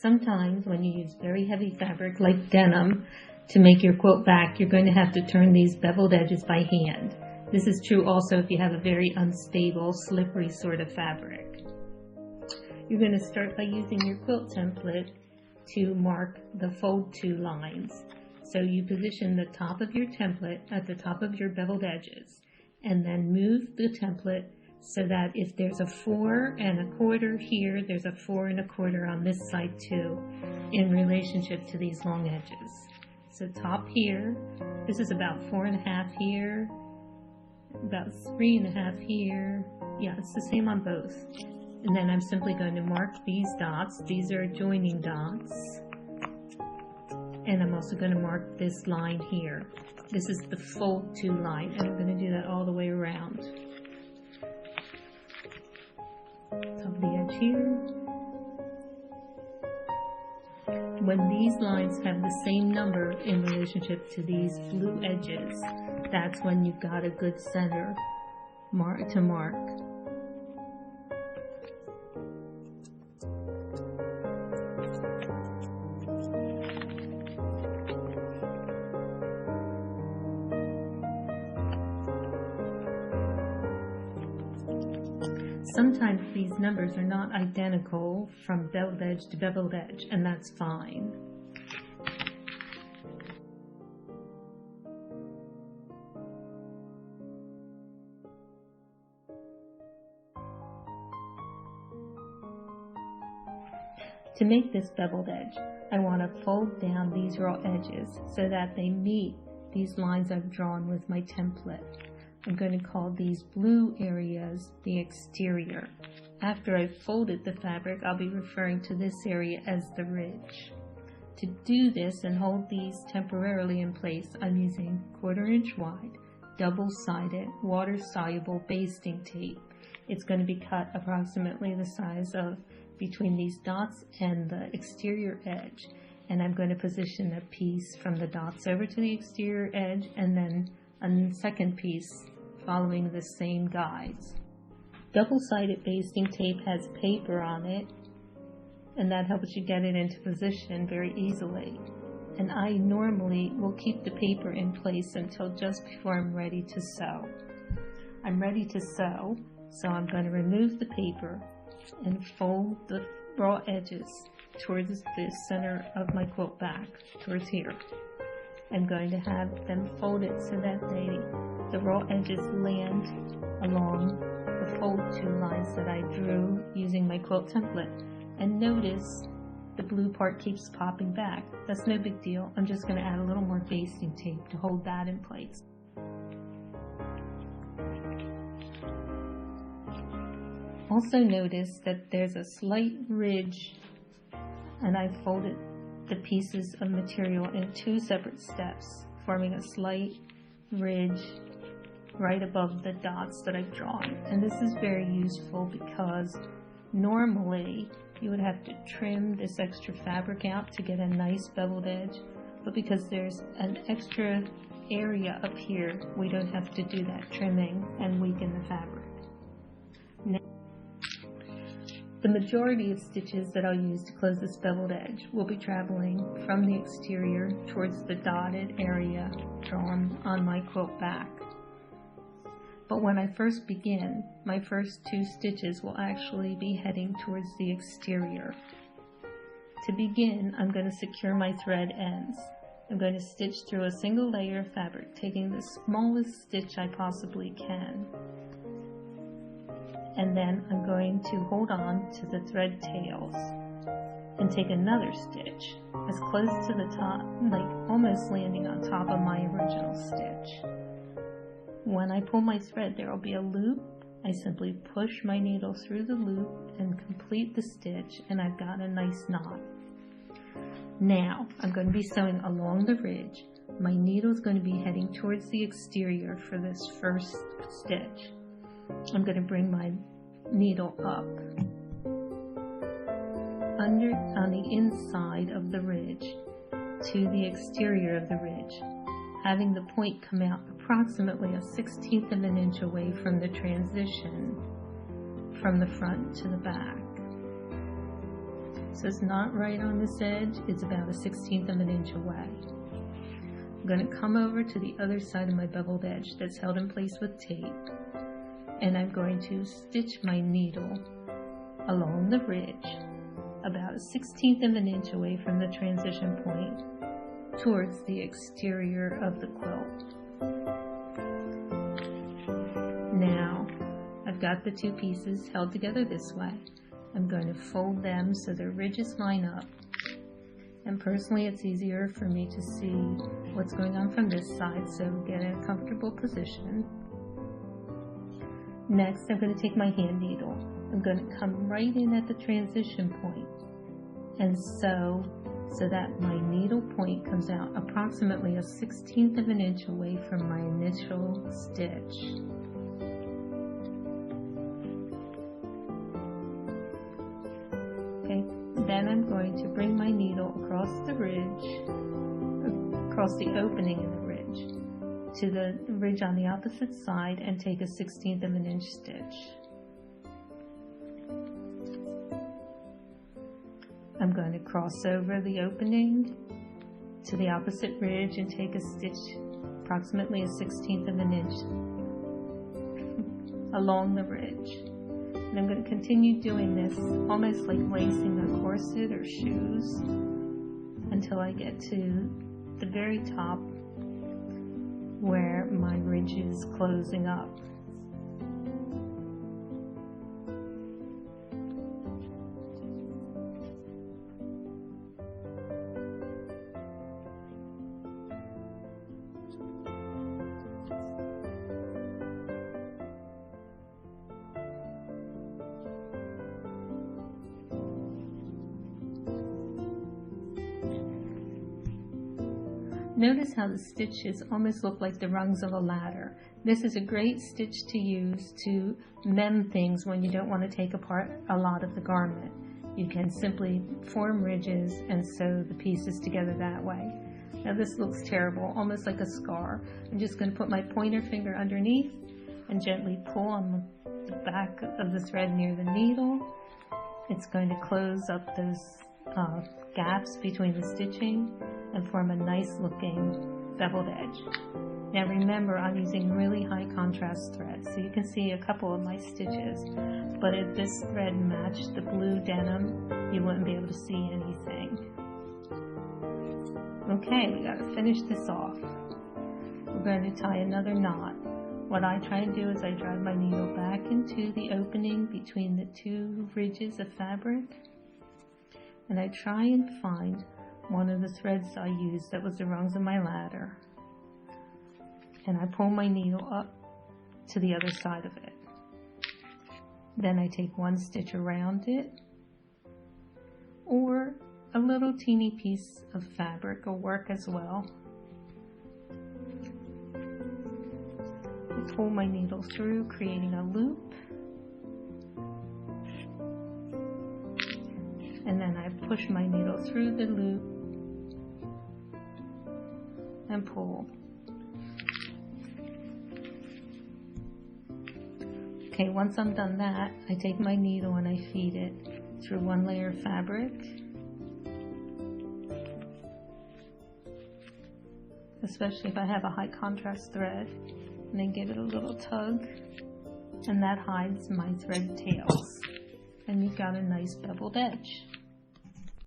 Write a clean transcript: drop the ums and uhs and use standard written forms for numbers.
Sometimes when you use very heavy fabric like denim to make your quilt back, you're going to have to turn these beveled edges by hand. This is true also if you have a very unstable, slippery sort of fabric. You're going to start by using your quilt template to mark the fold to lines. So you position the top of your template at the top of your beveled edges, and then move the template so that if there's a 4 1/4 here, there's a 4 1/4 on this side too, in relationship to these long edges. So top here, this is about 4 1/2 here, about 3 1/2 here. Yeah, it's the same on both. And then I'm simply going to mark these dots. These are joining dots. And I'm also going to mark this line here. This is the fold to line, and I'm going to do that all the way around. Top of the edge here. When these lines have the same number in relationship to these blue edges, that's when you've got a good center to mark. Sometimes these numbers are not identical from beveled edge to beveled edge, and that's fine. To make this beveled edge, I want to fold down these raw edges so that they meet these lines I've drawn with my template. I'm going to call these blue areas the exterior. After I've folded the fabric, I'll be referring to this area as the ridge. To do this and hold these temporarily in place, I'm using 1/4 inch wide, double-sided, water-soluble basting tape. It's going to be cut approximately the size of between these dots and the exterior edge. And I'm going to position a piece from the dots over to the exterior edge, and then a second piece following the same guides. Double-sided basting tape has paper on it, and that helps you get it into position very easily. And I normally will keep the paper in place until just before I'm ready to sew. I'm ready to sew, so I'm going to remove the paper and fold the raw edges towards the center of my quilt back, towards here. I'm going to have them folded so that the raw edges land along the fold to lines that I drew using my quilt template. And notice the blue part keeps popping back. That's no big deal. I'm just going to add a little more basting tape to hold that in place. Also notice that there's a slight ridge, and I folded the pieces of material in 2 separate steps, forming a slight ridge right above the dots that I've drawn. And this is very useful because normally you would have to trim this extra fabric out to get a nice beveled edge, but because there's an extra area up here, we don't have to do that trimming and weaken the fabric. Now, the majority of stitches that I'll use to close this beveled edge will be traveling from the exterior towards the dotted area drawn on my quilt back. But when I first begin, my first 2 stitches will actually be heading towards the exterior. To begin, I'm going to secure my thread ends. I'm going to stitch through a single layer of fabric, taking the smallest stitch I possibly can. And then I'm going to hold on to the thread tails and take another stitch as close to the top, like almost landing on top of my original stitch. When I pull my thread, there will be a loop. I simply push my needle through the loop and complete the stitch, and I've got a nice knot. Now I'm going to be sewing along the ridge. My needle is going to be heading towards the exterior for this first stitch. I'm going to bring my needle up on the inside of the ridge to the exterior of the ridge, having the point come out approximately a 1/16 of an inch away from the transition from the front to the back. So it's not right on this edge, it's about 1/16 of an inch away. I'm going to come over to the other side of my beveled edge that's held in place with tape, and I'm going to stitch my needle along the ridge about 1/16 of an inch away from the transition point towards the exterior of the quilt. Now I've got the two pieces held together this way. I'm going to fold them so their ridges line up. And personally, it's easier for me to see what's going on from this side, so get in a comfortable position. Next, I'm going to take my hand needle. I'm going to come right in at the transition point and sew so that my needle point comes out approximately 1/16 of an inch away from my initial stitch. Okay, then I'm going to bring my needle across the ridge, across the opening in the ridge, to the ridge on the opposite side and take 1/16 of an inch stitch. I'm going to cross over the opening to the opposite ridge and take a stitch approximately 1/16 of an inch along the ridge. And I'm going to continue doing this almost like lacing a corset or shoes until I get to the very top where my ridge is closing up. Notice how the stitches almost look like the rungs of a ladder. This is a great stitch to use to mend things when you don't want to take apart a lot of the garment. You can simply form ridges and sew the pieces together that way. Now this looks terrible, almost like a scar. I'm just going to put my pointer finger underneath and gently pull on the back of the thread near the needle. It's going to close up those gaps between the stitching and form a nice looking beveled edge. Now remember, I'm using really high contrast thread, so you can see a couple of my stitches, but if this thread matched the blue denim, you wouldn't be able to see anything. Okay, we gotta finish this off. We're going to tie another knot. What I try and do is I drive my needle back into the opening between the two ridges of fabric, and I try and find one of the threads I used that was the rungs of my ladder, and I pull my needle up to the other side of it. Then I take one stitch around it, or a little teeny piece of fabric will work as well. I pull my needle through, creating a loop, and then I push my needle through the loop and pull. Okay, once I'm done that, I take my needle and I feed it through one layer of fabric, especially if I have a high contrast thread, and then give it a little tug, and that hides my thread tails, and you've got a nice beveled edge.